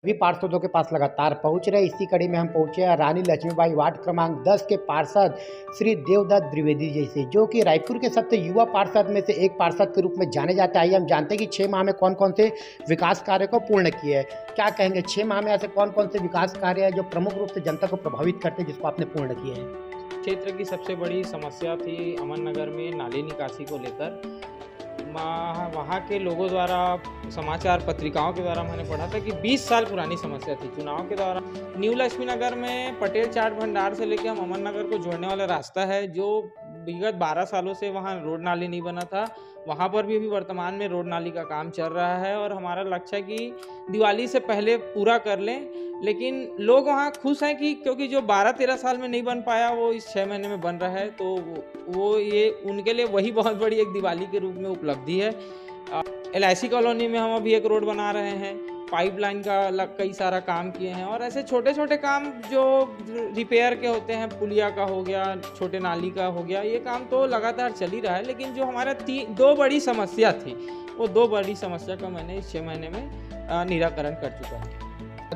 सभी पार्षदों के पास लगातार पहुंच रहे। इसी कड़ी में हम पहुंचे हैं रानी लक्ष्मीबाई वार्ड क्रमांक 10 के पार्षद श्री देवदत्त द्विवेदी जी से, जो कि रायपुर के सबसे युवा पार्षद में से एक पार्षद के रूप में जाने जाते हैं। आइए हम जानते हैं कि 6 माह में कौन कौन से विकास कार्य को पूर्ण किए हैं। क्या कहेंगे, 6 माह में ऐसे कौन कौन से विकास कार्य है जो प्रमुख रूप से जनता को प्रभावित करते हैं, जिसको आपने पूर्ण किए हैं? क्षेत्र की सबसे बड़ी समस्या थी अमन नगर में नाली निकासी को लेकर। वहाँ के लोगों द्वारा, समाचार पत्रिकाओं के द्वारा मैंने पढ़ा था कि 20 साल पुरानी समस्या थी। चुनाव के दौरान न्यू लक्ष्मी नगर में पटेल चाट भंडार से लेकर हम अमन नगर को जोड़ने वाला रास्ता है, जो विगत 12 सालों से वहाँ रोड नाली नहीं बना था। वहाँ पर भी अभी वर्तमान में रोड नाली का काम चल रहा है और हमारा लक्ष्य है कि दिवाली से पहले पूरा कर लें। लेकिन लोग वहाँ खुश हैं कि क्योंकि जो 12-13 साल में नहीं बन पाया वो इस 6 महीने में बन रहा है, तो वो ये उनके लिए वही बहुत बड़ी एक दिवाली के रूप में उपलब्धि है। LIC कॉलोनी में हम अभी एक रोड बना रहे हैं, पाइपलाइन का कई सारा काम किए हैं और ऐसे छोटे छोटे काम जो रिपेयर के होते हैं, पुलिया का हो गया, छोटे नाली का हो गया, ये काम तो लगातार चल ही रहा है। लेकिन जो हमारा 2 बड़ी समस्या थी, वो 2 बड़ी समस्या का मैंने इस 6 महीने में निराकरण कर चुका हूँ।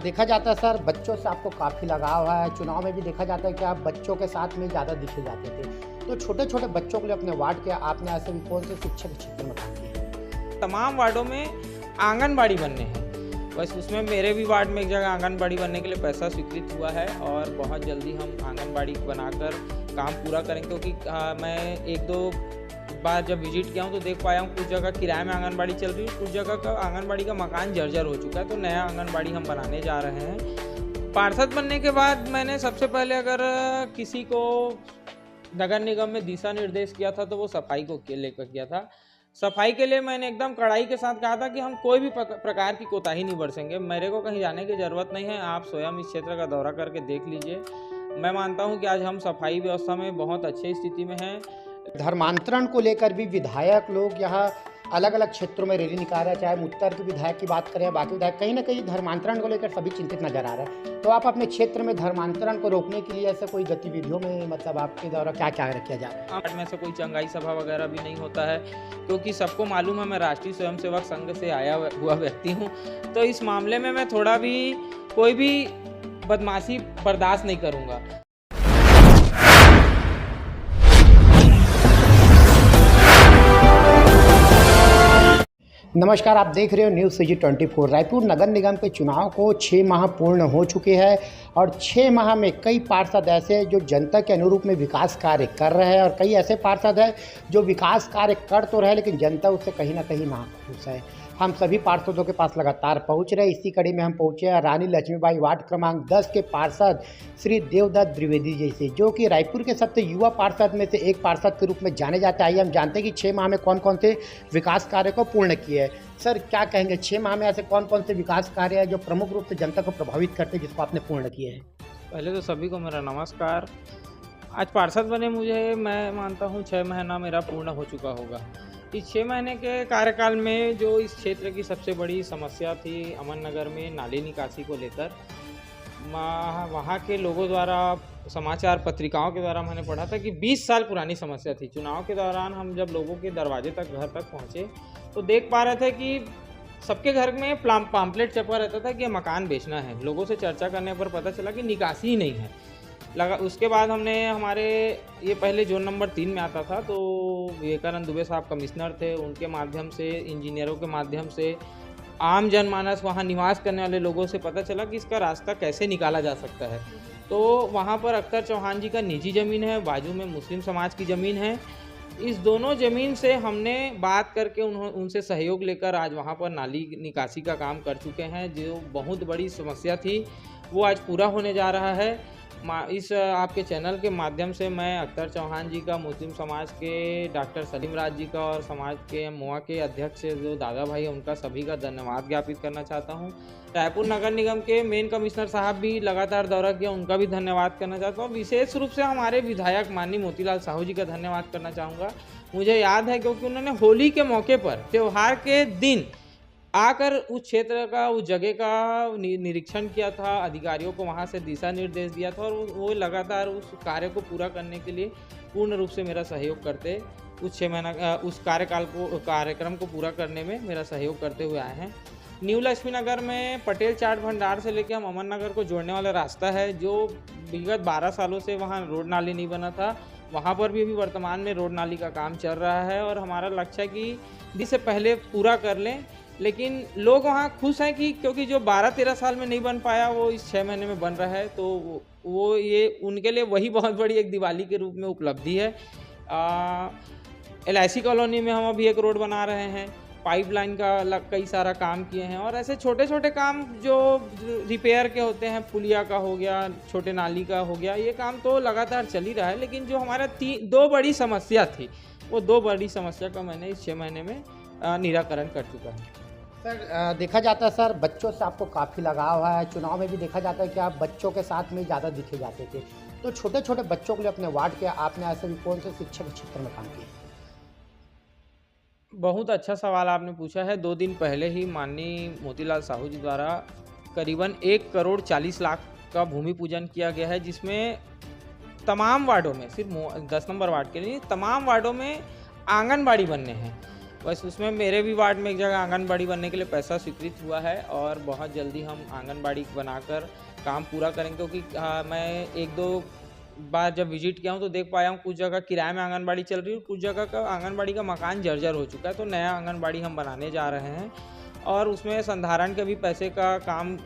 देखा जाता है सर, बच्चों से आपको काफ़ी लगाव है। चुनाव में भी देखा जाता है कि आप बच्चों के साथ में ज़्यादा दिखे जाते थे, तो छोटे छोटे बच्चों के लिए अपने वार्ड के आपने ऐसे भी कौन से शिक्षा के क्षेत्र में काम किया? तमाम वार्डों में आंगनबाड़ी बनने हैं, बस उसमें मेरे भी वार्ड में एक जगह आंगनबाड़ी बनने के लिए पैसा स्वीकृत हुआ है और बहुत जल्दी हम आंगनबाड़ी बनाकर काम पूरा करेंगे। क्योंकि मैं 1-2 बार जब विजिट किया हूँ तो देख पाया हूँ कुछ जगह किराए में आंगनबाड़ी चल रही है, कुछ जगह का आंगनबाड़ी का मकान जर्जर हो चुका है, तो नया आंगनबाड़ी हम बनाने जा रहे हैं। पार्षद बनने के बाद मैंने सबसे पहले अगर किसी को नगर निगम में दिशा निर्देश किया था तो वो सफाई को लेकर किया था। सफाई के लिए मैंने एकदम कड़ाई के साथ कहा था कि हम कोई भी प्रकार की कोताही नहीं बरसेंगे। मेरे को कहीं जाने की ज़रूरत नहीं है, आप स्वयं इस क्षेत्र का दौरा करके देख लीजिए। मैं मानता हूं कि आज हम सफाई व्यवस्था में बहुत अच्छी स्थिति में हैं। धर्मांतरण को लेकर भी विधायक लोग यहाँ अलग अलग क्षेत्रों में रैली निकाल रहे हैं, चाहे उत्तर के विधायक की बात करें, बाकी विधायक कहीं ना कहीं धर्मांतरण को लेकर सभी चिंतित नजर आ रहे हैं। तो आप अपने क्षेत्र में धर्मांतरण को रोकने के लिए ऐसे कोई गतिविधियों में मतलब आपके द्वारा क्या क्या किया जा रहा है? में से कोई चंगाई सभा वगैरह भी नहीं होता है, क्योंकि सबको मालूम है मैं राष्ट्रीय स्वयंसेवक संघ से आया हुआ व्यक्ति हूँ, तो इस मामले में मैं थोड़ा भी कोई भी बदमाशी बर्दाश्त नहीं करूँगा। नमस्कार, आप देख रहे हो न्यूज़ CG 24। रायपुर नगर निगम के चुनाव को 6 माह पूर्ण हो चुके हैं और 6 माह में कई पार्षद ऐसे जो जनता के अनुरूप में विकास कार्य कर रहे हैं और कई ऐसे पार्षद हैं जो विकास कार्य कर तो रहे लेकिन जनता उससे कहीं ना कहीं नाखुश है। हम सभी पार्षदों के पास लगातार पहुंच रहे। इसी कड़ी में हम पहुंचे हैं रानी लक्ष्मीबाई वार्ड क्रमांक 10 के पार्षद श्री देवदत्त द्विवेदी जी से, जो कि रायपुर के सबसे युवा पार्षद में से एक पार्षद के रूप में जाने जाते हैं। आइए हम जानते हैं कि 6 माह में कौन कौन से विकास कार्य को पूर्ण किए हैं। सर, क्या कहेंगे, 6 माह में ऐसे कौन कौन से विकास कार्य है जो प्रमुख रूप से जनता को प्रभावित करते हैं, जिसको आपने पूर्ण किए हैं? पहले तो सभी को मेरा नमस्कार। आज पार्षद बने मुझे, मैं मानता हूँ 6 महीना मेरा पूर्ण हो चुका होगा। इस 6 महीने के कार्यकाल में जो इस क्षेत्र की सबसे बड़ी समस्या थी अमन नगर में नाली निकासी को लेकर, वहाँ के लोगों द्वारा, समाचार पत्रिकाओं के द्वारा मैंने पढ़ा था कि 20 साल पुरानी समस्या थी। चुनाव के दौरान हम जब लोगों के दरवाजे तक, घर तक पहुँचे तो देख पा रहे थे कि सबके घर में पाम्पलेट छपा रहता था कि मकान बेचना है। लोगों से चर्चा करने पर पता चला कि निकासी ही नहीं है। उसके बाद हमने ये पहले जोन नंबर 3 में आता था, तो विवेकानंद दुबे साहब कमिश्नर थे, उनके माध्यम से, इंजीनियरों के माध्यम से, आम जनमानस, वहाँ निवास करने वाले लोगों से पता चला कि इसका रास्ता कैसे निकाला जा सकता है। तो वहाँ पर अख्तर चौहान जी का निजी ज़मीन है, बाजू में मुस्लिम समाज की ज़मीन है। इस दोनों ज़मीन से हमने बात करके उनसे सहयोग लेकर आज वहाँ पर नाली निकासी का काम कर चुके हैं। जो बहुत बड़ी समस्या थी वो आज पूरा होने जा रहा है। इस आपके चैनल के माध्यम से मैं अख्तर चौहान जी का, मुस्लिम समाज के डॉक्टर सलीम राज जी का और समाज के मोआ के अध्यक्ष जो दादा भाई हैं उनका सभी का धन्यवाद ज्ञापित करना चाहता हूं। रायपुर नगर निगम के मेन कमिश्नर साहब भी लगातार दौरा किया, उनका भी धन्यवाद करना चाहता हूँ। विशेष रूप से हमारे विधायक माननीय मोतीलाल साहू जी का धन्यवाद करना चाहूँगा। मुझे याद है क्योंकि उन्होंने होली के मौके पर, त्यौहार के दिन आकर उस क्षेत्र का, उस जगह का निरीक्षण किया था, अधिकारियों को वहां से दिशा निर्देश दिया था और वो लगातार उस कार्य को पूरा करने के लिए पूर्ण रूप से मेरा सहयोग करते, उस 6 महीना उस कार्यक्रम को पूरा करने में मेरा सहयोग करते हुए आए हैं। न्यू लक्ष्मी नगर में पटेल चाट भंडार से लेकर हम अमन नगर को जोड़ने वाला रास्ता है, जो विगत 12 सालों से वहाँ रोड नाली नहीं बना था, वहाँ पर भी अभी वर्तमान में रोड नाली का काम चल रहा है और हमारा लक्ष्य है कि इससे पहले पूरा कर लें। लेकिन लोग वहाँ खुश हैं कि क्योंकि जो 12-13 साल में नहीं बन पाया वो इस 6 महीने में बन रहा है, तो वो ये उनके लिए वही बहुत बड़ी एक दिवाली के रूप में उपलब्धि है। LIC कॉलोनी में हम अभी एक रोड बना रहे हैं, पाइपलाइन का कई सारा काम किए हैं और ऐसे छोटे छोटे काम जो रिपेयर के होते हैं, पुलिया का हो गया, छोटे नाली का हो गया, ये काम तो लगातार चल ही रहा है। लेकिन जो हमारा 2 बड़ी समस्या थी, वो 2 बड़ी समस्या का मैंने इस 6 महीने में निराकरण कर चुका हूँ। सर देखा जाता है सर, बच्चों से आपको काफ़ी लगाव है, चुनाव में भी देखा जाता है कि आप बच्चों के साथ में ज़्यादा दिखे जाते थे, तो छोटे छोटे बच्चों के लिए अपने वार्ड के आपने ऐसे भी कौन से शिक्षा के क्षेत्र में काम किया? बहुत अच्छा सवाल आपने पूछा है। 2 दिन पहले ही माननीय मोतीलाल साहू जी द्वारा करीबन 1 करोड़ 40 लाख का भूमि पूजन किया गया है, जिसमें तमाम वार्डों में, सिर्फ 10 नंबर वार्ड के लिए तमाम वार्डों में आंगनबाड़ी बनने हैं। बस उसमें मेरे भी वार्ड में एक जगह आंगनबाड़ी बनने के लिए पैसा स्वीकृत हुआ है और बहुत जल्दी हम आंगनबाड़ी बनाकर काम पूरा करेंगे, क्योंकि मैं 1-2 बार जब विजिट किया हूँ तो देख पाया हूँ कुछ जगह किराए में आंगनबाड़ी चल रही है, कुछ जगह का आंगनबाड़ी का मकान जर्जर हो चुका है। तो नया आंगनबाड़ी हम बनाने जा रहे हैं और उसमें संधारण के भी पैसे का काम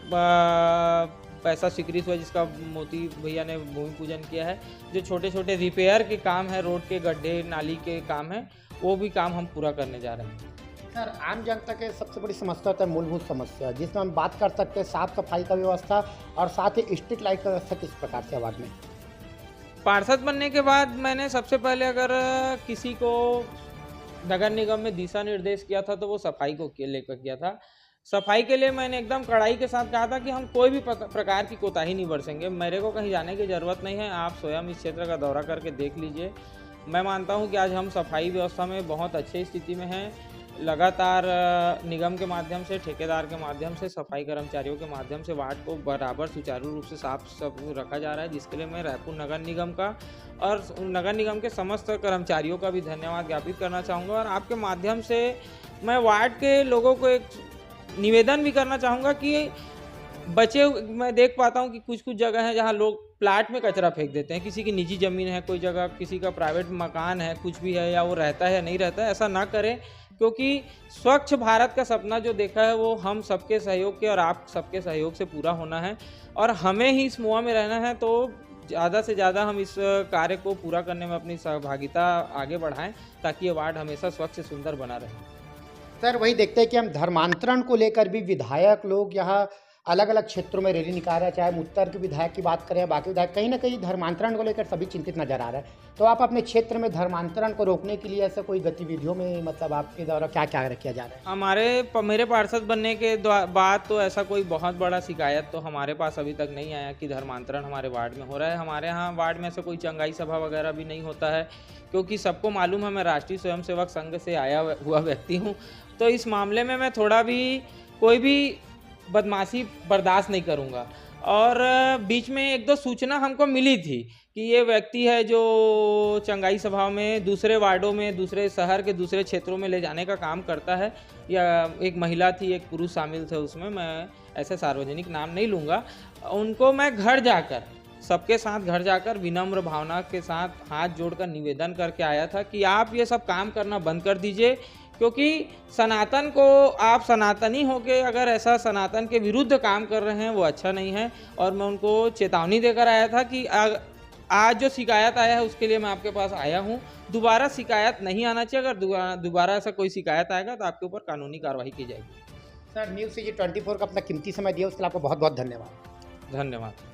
पैसा स्वीकृत हुआ, जिसका मोती भैया ने भूमि पूजन किया है। जो छोटे छोटे रिपेयर के काम है, रोड के गड्ढे नाली के काम है, वो भी काम हम पूरा करने जा रहे हैं। सर आम जनता के सबसे बड़ी समस्या होता है मूलभूत समस्या, जिसमें हम बात कर सकते हैं साफ सफाई का व्यवस्था और साथ ही स्ट्रीट लाइट का व्यवस्था किस प्रकार से वार्ड में? पार्षद बनने के बाद मैंने सबसे पहले अगर किसी को नगर निगम में दिशा निर्देश किया था तो वो सफाई को लेकर किया था। सफाई के लिए मैंने एकदम कड़ाई के साथ कहा था कि हम कोई भी प्रकार की कोताही नहीं बरसेंगे। मेरे को कहीं जाने की ज़रूरत नहीं है, आप स्वयं इस क्षेत्र का दौरा करके देख लीजिए। मैं मानता हूं कि आज हम सफाई व्यवस्था में बहुत अच्छी स्थिति में हैं। लगातार निगम के माध्यम से, ठेकेदार के माध्यम से, सफाई कर्मचारियों के माध्यम से वार्ड को बराबर सुचारू रूप से साफ सब रखा जा रहा है, जिसके लिए मैं रायपुर नगर निगम का और नगर निगम के समस्त कर्मचारियों का भी धन्यवाद ज्ञापित करना चाहूँगा। और आपके माध्यम से मैं वार्ड के लोगों को एक निवेदन भी करना चाहूँगा कि मैं देख पाता हूँ कि कुछ कुछ जगह है जहाँ लोग प्लाट में कचरा फेंक देते हैं। किसी की निजी ज़मीन है, कोई जगह किसी का प्राइवेट मकान है, कुछ भी है, या वो रहता है या नहीं रहता है, ऐसा ना करें, क्योंकि स्वच्छ भारत का सपना जो देखा है वो हम सबके सहयोग के और आप सबके सहयोग से पूरा होना है और हमें ही इस मुआ में रहना है। तो ज़्यादा से ज़्यादा हम इस कार्य को पूरा करने में अपनी सहभागिता आगे बढ़ाएं, ताकि ये वार्ड हमेशा स्वच्छ सुंदर बना रहे। सर वही देखते हैं कि हम धर्मांतरण को लेकर भी विधायक लोग यहाँ अलग अलग क्षेत्रों में रैली निकाल रहे हैं, चाहे हम उत्तर के विधायक की बात करें, बाकी विधायक कहीं ना कहीं धर्मांतरण को लेकर सभी चिंतित नजर आ रहा है। तो आप अपने क्षेत्र में धर्मांतरण को रोकने के लिए ऐसे कोई गतिविधियों में मतलब आपके द्वारा क्या क्या किया जा रहा है? मेरे पार्षद बनने के बाद तो ऐसा कोई बहुत बड़ा शिकायत तो हमारे पास अभी तक नहीं आया कि धर्मांतरण हमारे वार्ड में हो रहा है। हमारे यहाँ वार्ड में ऐसा कोई चंगाई सभा वगैरह भी नहीं होता है, क्योंकि सबको मालूम है मैं राष्ट्रीय स्वयंसेवक संघ से आया हुआ व्यक्ति हूँ। तो इस मामले में मैं थोड़ा भी कोई भी बदमाशी बर्दाश्त नहीं करूंगा। और बीच में 1-2 सूचना हमको मिली थी कि ये व्यक्ति है जो चंगाई सभा में दूसरे वार्डों में, दूसरे शहर के दूसरे क्षेत्रों में ले जाने का काम करता है, या एक महिला थी, एक पुरुष शामिल थे उसमें, मैं ऐसे सार्वजनिक नाम नहीं लूँगा। उनको मैं घर जाकर, सबके साथ घर जाकर विनम्र भावना के साथ हाथ जोड़कर निवेदन करके आया था कि आप ये सब काम करना बंद कर दीजिए, क्योंकि सनातन को आप सनातनी होके अगर ऐसा सनातन के विरुद्ध काम कर रहे हैं वो अच्छा नहीं है। और मैं उनको चेतावनी देकर आया था कि आज जो शिकायत आया है उसके लिए मैं आपके पास आया हूँ, दोबारा शिकायत नहीं आना चाहिए। अगर दोबारा ऐसा कोई शिकायत आएगा तो आपके ऊपर कानूनी कार्रवाई की जाएगी। सर न्यूज़ CG 24 का अपना कीमती समय दिया, उसके लिए आपको बहुत बहुत धन्यवाद। धन्यवाद।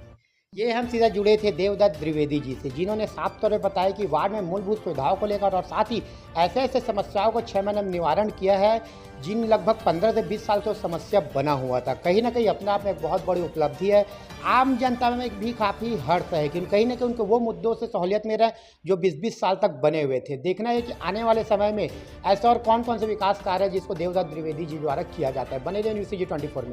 ये हम सीधा जुड़े थे देवदत्त द्विवेदी जी से, जिन्होंने साफ तौर पर बताया कि वार्ड में मूलभूत सुविधाओं को लेकर और साथ ही ऐसे ऐसे समस्याओं को 6 महीने में निवारण किया है जिन लगभग 15 से 20 साल से समस्या बना हुआ था। कहीं ना कहीं अपने आप में एक बहुत बड़ी उपलब्धि है। आम जनता में भी काफ़ी हर्ष है कि कहीं ना कहीं उनको वो मुद्दों से सहूलियत मिल रहा है जो 20-20 साल तक बने हुए थे। देखना है कि आने वाले समय में ऐसा और कौन कौन से विकास कार्य है जिसको देवदत्त द्विवेदी जी द्वारा किया जाता है। बने रहिए न्यूज़ CG 24 में।